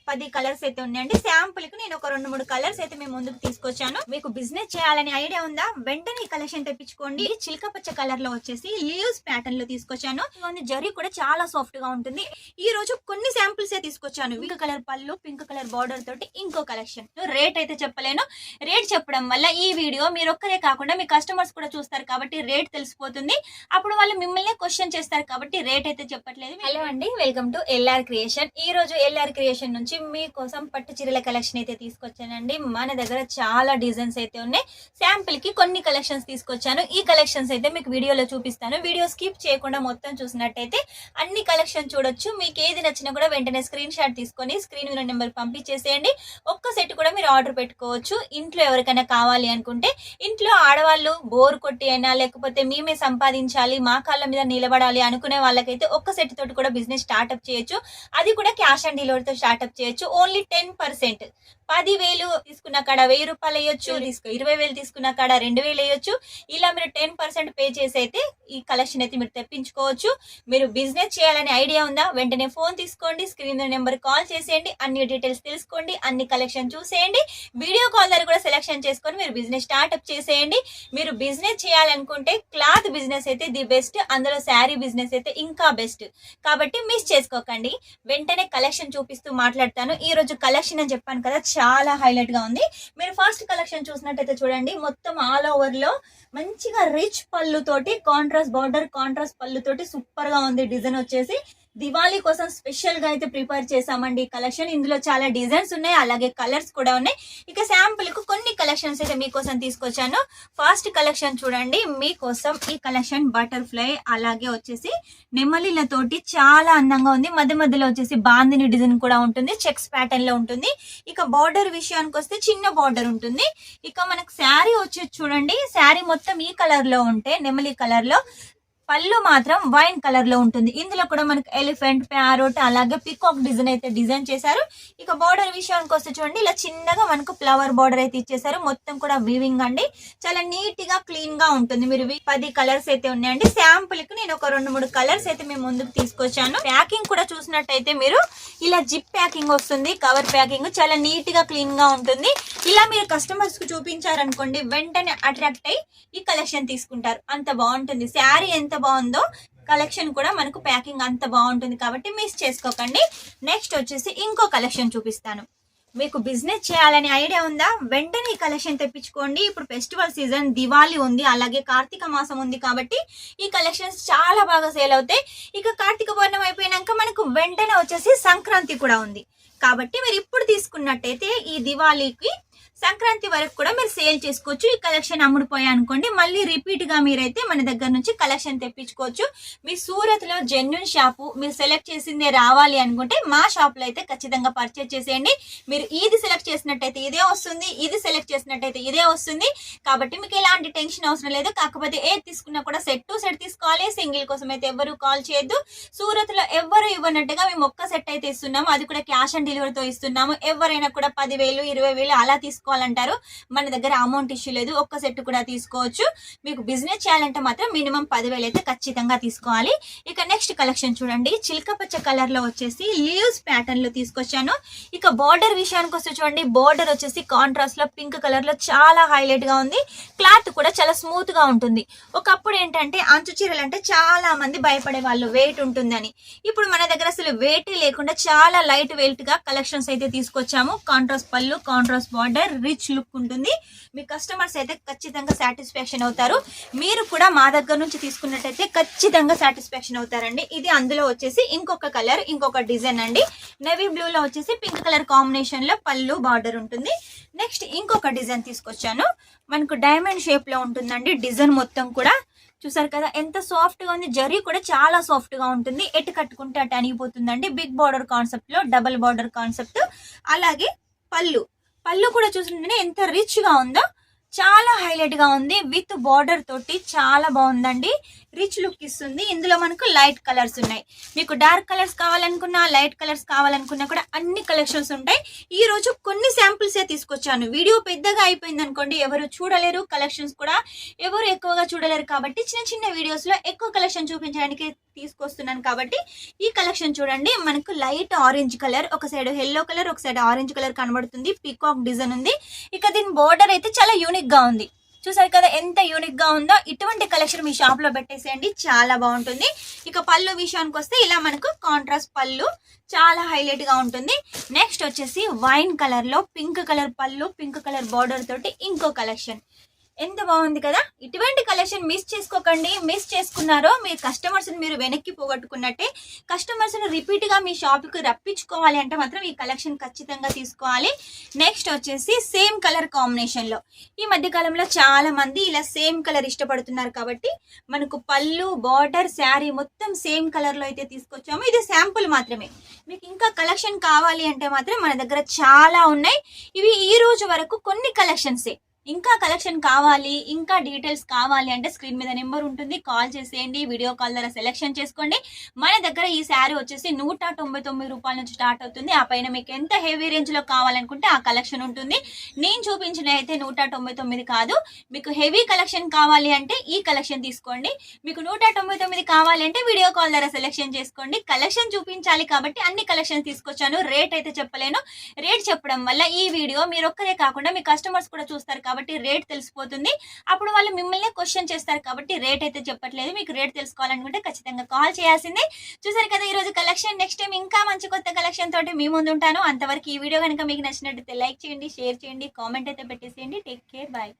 10 colours అయితే ఉన్నాయండి. Sample కి నేను ఒక 2-3 కలర్స్ అయితే మేము ముందుకు తీసుకొచ్చాను. మీకు బిజినెస్ చేయాలని ఐడియా ఉందా? వెంటనే ఈ కలెక్షన్ తెప్పించుకోండి. చిలక పచ్చ కలర్ లో వచ్చేసి లీవ్స్ ప్యాటర్న్ లో తీసుకొచ్చాను. జరీ కూడా చాలా సాఫ్ట్ గా ఉంటుంది. ఈ రోజు కొన్ని శాంపుల్స్ తీసుకొచ్చాను. పింక్ కలర్ పళ్ళు, పింక్ కలర్ బార్డర్ తోటి ఇంకో కలెక్షన్. రేట్ అయితే చెప్పలేను. రేట్ చెప్పడం వల్ల ఈ వీడియో మీరు ఒక్కరే కాకుండా మీ కస్టమర్స్ కూడా చూస్తారు కాబట్టి రేట్ తెలిసిపోతుంది. అప్పుడు వాళ్ళు మిమ్మల్ని క్వశ్చన్ చేస్తారు కాబట్టి రేట్ అయితే చెప్పట్లేదు. హలో అండి, వెల్కమ్ టు ఎల్ఆర్ క్రియేషన్. ఈ రోజు ఎల్ఆర్ క్రియేషన్ నుంచి మీకోసం పట్టు చీరల కలెక్షన్ అయితే తీసుకొచ్చానండి. మన దగ్గర చాలా డిజైన్స్ అయితే ఉన్నాయి. శాంపుల్ కి కొన్ని కలెక్షన్స్ తీసుకొచ్చాను. ఈ కలెక్షన్స్ అయితే మీకు వీడియోలో చూపిస్తాను. వీడియో స్కిప్ చేయకుండా మొత్తం చూసినట్టయితే అన్ని కలెక్షన్ చూడొచ్చు. మీకు ఏది నచ్చినా కూడా వెంటనే స్క్రీన్ షాట్ తీసుకొని స్క్రీన్ మీద నెంబర్ పంపించేసేయండి. ఒక్క సెట్ కూడా మీరు ఆర్డర్ పెట్టుకోవచ్చు. ఇంట్లో ఎవరికైనా కావాలి అనుకుంటే, ఇంట్లో ఆడవాళ్ళు బోర్ కొట్టి అయినా లేకపోతే మేమే సంపాదించాలి, మా కాళ్ళ మీద నిలబడాలి అనుకునే వాళ్ళకైతే ఒక్క సెట్ తోటి కూడా బిజినెస్ స్టార్ట్అప్ చేయొచ్చు. అది కూడా క్యాష్ ఆన్ డెలివరీతో స్టార్ట్అప్ చేయొచ్చు. ఓన్లీ 10%. 10,000 తీసుకున్న కాడ 1,000 రూపాయలు వేయొచ్చు, 20,000 తీసుకున్న కాడ 2,000 వేయొచ్చు. ఇలా మీరు 10% పే చేసి అయితే ఈ కలెక్షన్ అయితే మీరు తెప్పించుకోవచ్చు. మీరు బిజినెస్ చేయాలని ఐడియా ఉందా? వెంటనే ఫోన్ తీసుకోండి, స్క్రీన్ నెంబర్ కాల్ చేసేయండి, అన్ని డీటెయిల్స్ తెలుసుకోండి, అన్ని కలెక్షన్ చూసేయండి. వీడియో కాల్ ద్వారా కూడా సెలెక్షన్ చేసుకొని మీరు బిజినెస్ స్టార్ట్అప్ చేసేయండి. మీరు బిజినెస్ చేయాలనుకుంటే క్లాత్ బిజినెస్ అయితే ది బెస్ట్, అందులో శారీ బిజినెస్ అయితే ఇంకా బెస్ట్. కాబట్టి మిస్ చేసుకోకండి. వెంటనే కలెక్షన్ చూపిస్తూ మాట్లాడతాను. ఈ రోజు కలెక్షన్ అని చెప్పాను కదా, చాలా హైలైట్ గా ఉంది. మీరు ఫస్ట్ కలెక్షన్ చూసినట్టయితే చూడండి, మొత్తం ఆల్ ఓవర్ లో మంచిగా రిచ్ పళ్ళు తోటి కాంట్రాస్ట్ బార్డర్, కాంట్రాస్ట్ పళ్ళు తోటి సూపర్ గా ఉంది. డిజైన్ వచ్చేసి దివాళీ కోసం స్పెషల్ గా అయితే ప్రిపేర్ చేసామండి ఈ కలెక్షన్. ఇందులో చాలా డిజైన్స్ ఉన్నాయి, అలాగే కలర్స్ కూడా ఉన్నాయి. ఇక శాంపుల్ కు కొన్ని కలెక్షన్స్ అయితే మీకోసం తీసుకొచ్చాను. ఫస్ట్ కలెక్షన్ చూడండి, మీకోసం ఈ కలెక్షన్ బటర్ఫ్లై అలాగే వచ్చేసి నెమలిలతోటి చాలా అందంగా ఉంది. మధ్య మధ్యలో వచ్చేసి బాందిని డిజైన్ కూడా ఉంటుంది, చెక్స్ ప్యాటర్న్ లో ఉంటుంది. ఇక బార్డర్ విషయానికి వస్తే చిన్న బార్డర్ ఉంటుంది. ఇక మనకు శారీ వచ్చేసి చూడండి, శారీ మొత్తం ఈ కలర్ లో ఉంటే నెమలి కలర్ లో, పళ్ళు మాత్రం వైన్ కలర్ లో ఉంటుంది. ఇందులో కూడా మనకు ఎలిఫెంట్, ప్యారోట్ అలాగే పికాక్ డిజైన్ అయితే డిజైన్ చేశారు. ఇక బార్డర్ విషయానికి వస్తే చూడండి, ఇలా చిన్నగా మనకు ఫ్లవర్ బార్డర్ అయితే ఇచ్చేసారు. మొత్తం కూడా వీవింగ్ అండి, చాలా నీట్ గా క్లీన్ గా ఉంటుంది. మీరు 10 కలర్స్ అయితే ఉన్నాయండి. శాంపుల్ కి నేను ఒక 2-3 కలర్స్ అయితే మేము ముందుకు తీసుకొచ్చాను. ప్యాకింగ్ కూడా చూసినట్టయితే మీరు ఇలా జిప్ ప్యాకింగ్ వస్తుంది, కవర్ ప్యాకింగ్ చాలా నీట్ గా క్లీన్ గా ఉంటుంది. ఇలా మీరు కస్టమర్స్ కు చూపించారనుకోండి, వెంటనే అట్రాక్ట్ అయ్యి ఈ కలెక్షన్ తీసుకుంటారు. అంత బాగుంటుంది. శారీ ఎంత బాగుందో కలెక్షన్ కూడా మనకు ప్యాకింగ్ అంత బాగుంటుంది. కాబట్టి మిస్ చేసుకోకండి. నెక్స్ట్ వచ్చేసి ఇంకో కలెక్షన్ చూపిస్తాను. మీకు బిజినెస్ చేయాలని ఐడియా ఉందా? వెంటనే ఈ కలెక్షన్ తెప్పించుకోండి. ఇప్పుడు ఫెస్టివల్ సీజన్, దివాళీ ఉంది, అలాగే కార్తీక మాసం ఉంది కాబట్టి ఈ కలెక్షన్స్ చాలా బాగా సేల్ అవుతాయి. ఇక కార్తీక పౌర్ణమి అయిపోయినాక మనకు వెంటనే వచ్చేసి సంక్రాంతి కూడా ఉంది. కాబట్టి మీరు ఇప్పుడు తీసుకున్నట్టయితే ఈ దివాళీకి సంక్రాంతి వరకు కూడా మీరు సేల్ చేసుకోవచ్చు. ఈ కలెక్షన్ అమ్ముడుపోయా అనుకోండి, మళ్ళీ రిపీట్ గా మీరైతే మన దగ్గర నుంచి కలెక్షన్ తెప్పించుకోవచ్చు. మీ సూరత్ లో జెన్యూన్ షాపు, మీరు సెలెక్ట్ చేసిందే రావాలి అనుకుంటే మా షాప్ లో అయితే ఖచ్చితంగా పర్చేజ్ చేసేయండి. మీరు ఇది సెలెక్ట్ చేసినట్టయితే ఇదే వస్తుంది, ఇది సెలెక్ట్ చేసినట్టయితే ఇదే వస్తుంది. కాబట్టి మీకు ఎలాంటి టెన్షన్ అవసరం లేదు. కాకపోతే ఏది తీసుకున్నా కూడా సెట్ టు సెట్ తీసుకోవాలి. సింగిల్ కోసం అయితే ఎవరు కాల్ చేయొద్దు. సూరత్ లో ఎవరు ఇవ్వనట్టుగా మేము ఒక్క సెట్ అయితే ఇస్తున్నాము, అది కూడా క్యాష్ ఆన్ డెలివరీతో ఇస్తున్నాము. ఎవరైనా కూడా 10,000, 20,000 అలా తీసుకోవాలంటారు. మన దగ్గర అమౌంట్ ఇష్యూ లేదు, ఒక్క సెట్ కూడా తీసుకోవచ్చు. మీకు బిజినెస్ చేయాలంటే మాత్రం మినిమం 10,000 అయితే ఖచ్చితంగా తీసుకోవాలి. ఇక నెక్స్ట్ కలెక్షన్ చూడండి, చిలక పచ్చ కలర్ లో వచ్చేసి లీవ్స్ ప్యాటర్న్ లో తీసుకొచ్చాను. ఇక బార్డర్ విషయానికి వస్తే చూడండి, బార్డర్ వచ్చేసి కాంట్రాస్ట్ లో పింక్ కలర్ లో చాలా హైలైట్ గా ఉంది. క్లాత్ కూడా చాలా స్మూత్ గా ఉంటుంది. ఒకప్పుడు ఏంటంటే అంచు చీరలు అంటే చాలా మంది భయపడే వాళ్ళు, వెయిట్ ఉంటుందని. ఇప్పుడు మన దగ్గర అసలు వెయిట్ లేకుండా చాలా లైట్ వెయిట్ గా కలెక్షన్స్ అయితే తీసుకొచ్చాము. కాంట్రాస్ట్ పళ్ళు, కాంట్రాస్ట్ బార్డర్, రిచ్ లుక్ ఉంటుంది. మీ కస్టమర్స్ అయితే ఖచ్చితంగా సాటిస్ఫాక్షన్ అవుతారు. మీరు కూడా మా దగ్గర నుంచి తీసుకున్నట్టయితే ఖచ్చితంగా సాటిస్ఫాక్షన్ అవుతారండి. ఇది అందులో వచ్చేసి ఇంకొక కలర్, ఇంకొక డిజైన్ అండి. నేవీ బ్లూ లో వచ్చేసి పింక్ కలర్ కాంబినేషన్ లో పళ్ళు బార్డర్ ఉంటుంది. నెక్స్ట్ ఇంకొక డిజైన్ తీసుకొచ్చాను. మనకు డైమండ్ షేప్ లో ఉంటుందండి డిజైన్ మొత్తం కూడా. చూసారు కదా ఎంత సాఫ్ట్ గా ఉంది. జరీ కూడా చాలా సాఫ్ట్ గా ఉంటుంది. ఎటు కట్టుకుంటే అటు అనిగిపోతుందండి. బిగ్ బార్డర్ కాన్సెప్ట్ లో డబుల్ బార్డర్ కాన్సెప్ట్. అలాగే పళ్ళు కూడా చూస్తుంటేనే ఎంత రిచ్ గా ఉందో, చాలా హైలైట్ గా ఉంది. విత్ బార్డర్ తోటి చాలా బాగుందండి. రిచ్ లుక్ ఇస్తుంది. ఇందులో మనకు లైట్ కలర్స్ ఉన్నాయి. మీకు డార్క్ కలర్స్ కావాలనుకున్నా, లైట్ కలర్స్ కావాలనుకున్నా కూడా అన్ని కలెక్షన్స్ ఉంటాయి. ఈ రోజు కొన్ని శాంపుల్స్ తీసుకొచ్చాను. వీడియో పెద్దగా అయిపోయింది అనుకోండి, ఎవరు చూడలేరు. కలెక్షన్స్ కూడా ఎవరు ఎక్కువగా చూడలేరు కాబట్టి చిన్న చిన్న వీడియోస్ లో ఎక్కువ కలెక్షన్ చూపించడానికి తీసుకొస్తున్నాను. కాబట్టి ఈ కలెక్షన్ చూడండి. మనకు లైట్ ఆరెంజ్ కలర్, ఒక సైడ్ ఎల్లో కలర్, ఒక సైడ్ ఆరెంజ్ కలర్ కనబడుతుంది. పీకాక్ డిజైన్ ఉంది. ఇక దీని బోర్డర్ అయితే చాలా యూనిక్ గా ఉంది. చూసారు కదా ఎంత యూనిక్ గా ఉందో. ఇటువంటి కలెక్షన్ మీ షాప్ లో పెట్టేసేయండి, చాలా బాగుంటుంది. ఇక పళ్ళు విషయానికి వస్తే ఇలా మనకు కాంట్రాస్ట్ పళ్ళు చాలా హైలైట్ గా ఉంటుంది. నెక్స్ట్ వచ్చేసి వైన్ కలర్ లో పింక్ కలర్ పళ్ళు, పింక్ కలర్ బార్డర్ తోటి ఇంకో కలెక్షన్. ఎంత బాగుంది కదా. ఇటువంటి కలెక్షన్ మిస్ చేసుకోకండి. మిస్ చేసుకున్నారో మీ కస్టమర్స్ మీరు వెనక్కి పోగొట్టుకున్నట్టే. కస్టమర్స్ రిపీట్ గా మీ షాప్ కి రప్పించుకోవాలి అంటే మాత్రం ఈ కలెక్షన్ ఖచ్చితంగా తీసుకోవాలి. నెక్స్ట్ వచ్చేసి సేమ్ కలర్ కాంబినేషన్ లో ఈ మధ్య కాలంలో చాలా మంది ఇలా సేమ్ కలర్ ఇష్టపడుతున్నారు కాబట్టి మనకు పళ్ళు, బార్డర్, శారీ మొత్తం సేమ్ కలర్ లో అయితే తీసుకొచ్చాము. ఇది శాంపుల్ మాత్రమే. మీకు ఇంకా కలెక్షన్ కావాలి అంటే మాత్రం మన దగ్గర చాలా ఉన్నాయి. ఇవి ఈ రోజు వరకు కొన్ని కలెక్షన్సే. ఇంకా కలెక్షన్ కావాలి, ఇంకా డీటెయిల్స్ కావాలి అంటే స్క్రీన్ మీద నెంబర్ ఉంటుంది, కాల్ చేసేయండి. వీడియో కాల్ ద్వారా సెలెక్షన్ చేసుకోండి. మన దగ్గర ఈ శారీ వచ్చేసి 199 రూపాయల నుంచి స్టార్ట్ అవుతుంది. ఆ పైన మీకు ఎంత హెవీ రేంజ్ లో కావాలనుకుంటే ఆ కలెక్షన్ ఉంటుంది. నేను చూపించిన అయితే 199 కాదు. మీకు హెవీ కలెక్షన్ కావాలి అంటే ఈ కలెక్షన్ తీసుకోండి. మీకు 199 కావాలి అంటే వీడియో కాల్ ద్వారా సెలెక్షన్ చేసుకోండి. కలెక్షన్ చూపించాలి కాబట్టి అన్ని కలెక్షన్ తీసుకొచ్చాను. రేట్ అయితే చెప్పలేను. రేట్ చెప్పడం వల్ల ఈ వీడియో మీరు ఒక్కరే కాకుండా మీ కస్టమర్స్ కూడా చూస్తారు కాబట్టి రేట్ తెలిసిపోతుంది. అప్పుడు వాళ్ళు మిమ్మల్ని క్వశ్చన్ చేస్తారు కాబట్టి రేట్ అయితే చెప్పట్లేదు. మీకు రేట్ తెలుసుకోవాలనుకుంటే ఖచ్చితంగా కాల్ చేయాల్సిందే. చూసారు కదా ఈరోజు కలెక్షన్. నెక్స్ట్ టైం ఇంకా మంచి కొత్త కలెక్షన్ తోటి మీ ముందు ఉంటాను. అంతవరకు ఈ వీడియో కనుక మీకు నచ్చినట్లయితే లైక్ చేయండి, షేర్ చేయండి, కామెంట్ అయితే పెట్టేసేయండి. Take care, bye.